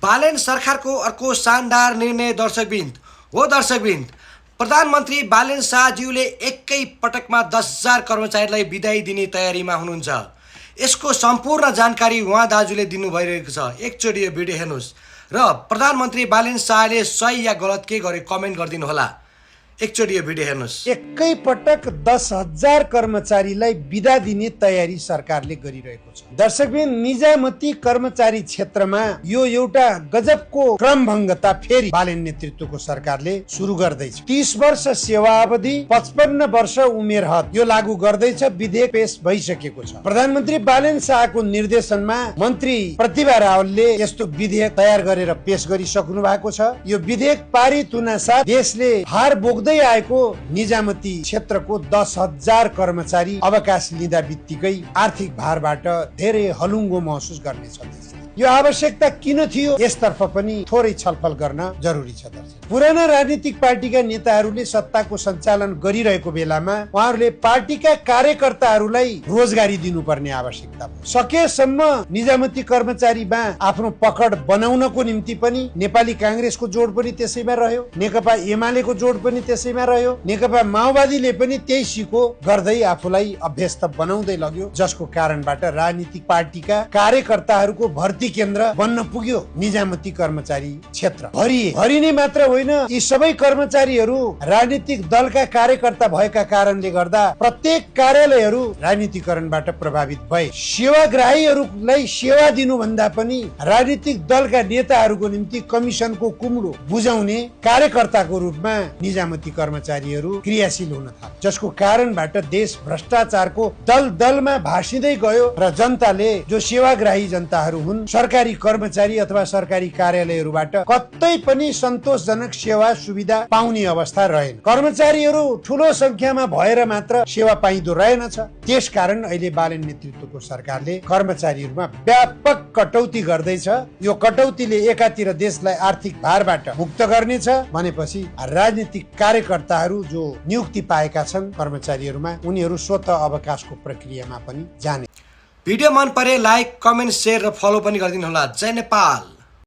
बालेन सरकारको अर्को शानदार निर्णय दर्शकवृन्द हो। दर्शकवृन्द, प्रधानमन्त्री बालेन शाहज्यूले एकै पटकमा 10,000 कर्मचारीलाई बिदाई दिने तयारीमा हुनुहुन्छ। यसको सम्पूर्ण जानकारी उहाँ दाजुले दिनु भइरहेको छ। एकचोटि यो भिडियो हेर्नुहोस् र प्रधानमन्त्री बालेन शाहले सही या गलत के गरे कमेन्ट गरिदिनु होला। एकचोटि यो भिडियो हेर्नुहोस्। एकै पटक 10,000 कर्मचारीलाई बिदा दिने तयारी सरकारले गरिरहेको छ। दर्शकबिन, निजामती कर्मचारी क्षेत्रमा यो एउटा गजबको क्रमभङ्गता फेरि बालेन नेतृत्वको सरकारले सुरु गर्दैछ। 30 वर्ष सेवा अवधि, 55 वर्ष उमेर हद यो लागू गर्दैछ। विधेयक पेश भइसकेको छ। प्रधानमन्त्री बालेन शाहको निर्देशनमा मन्त्री प्रतिभा रावलले यस्तो विधेयक तयार गरेर पेश गरिसक्नु भएको छ। यो विधेयक पारित हुन साथ देशले भार बोक्दै आएको निजामती क्षेत्रको 10,000 कर्मचारी अवकाश लिँदा बित्तिकै आर्थिक भारबाट धेरै हलुङ्गो महसुस गर्नेछ। यो आवश्यकता किन थियो, यसतर्फ पनि थोरै छलफल गर्न जरुरी छ। पुराना राजनीतिक पार्टीका नेताहरूले सत्ताको सञ्चालन गरिरहेको बेलामा उहाँहरूले पार्टीका कार्यकर्ताहरूलाई रोजगारी दिनुपर्ने आवश्यकता भयो। सकेसम्म निजामती कर्मचारीमा आफ्नो पकड बनाउनको निम्ति पनि नेपाली कांग्रेसको जोड पनि त्यसैमा रह्यो, नेकपा एमालेको जोड पनि त्यसैमा रह्यो, नेकपा माओवादीले पनि त्यही सिको गर्दै आफूलाई अभ्यस्त बनाउँदै लग्यो, जसको कारणबाट राजनीतिक पार्टीका कार्यकर्ताहरूको भर्ती केन्द्र बन्न पुग्यो निजामती कर्मचारी क्षेत्र। भरिने मात्र होइन, यी सबै कर्मचारीहरू राजनीतिक दलका कार्यकर्ता भएका कारणले गर्दा प्रत्येक कार्यालयहरू राजनीतिकरणबाट प्रभावित भए। सेवाग्राहीहरूलाई सेवा दिनुभन्दा पनि राजनीतिक दलका नेताहरूको निम्ति कमिसनको कुम्लो बुझाउने कार्यकर्ताको रूपमा निजामती कर्मचारीहरू क्रियाशील हुन थाले, जसको कारणबाट देश भ्रष्टाचारको दलदलमा भासिँदै गयो र जनताले, जो सेवाग्राही जनताहरू हुन्, सरकारी कर्मचारी अथवा सरकारी कार्यालयहरूबाट कतै पनि सन्तोषजनक सेवा सुविधा पाउने अवस्था रहेन। कर्मचारीहरू ठूलो संख्यामा भएर मात्र सेवा पाइँदो रहेनछ। त्यसकारण अहिले बालेन नेतृत्वको सरकारले कर्मचारीहरूमा व्यापक कटौती गर्दैछ। यो कटौतीले एकातिर देशलाई आर्थिक भारबाट मुक्त गर्नेछ भनेपछि राजनीतिक कार्यकर्ताहरू जो नियुक्ति पाएका छन् कर्मचारीहरूमा, उनीहरू स्वत अवकाशको प्रक्रियामा पनि जाने। भिडियो मन परे लाइक, कमेन्ट, शेयर र फलो पनि गरिदिनु होला। जय नेपाल।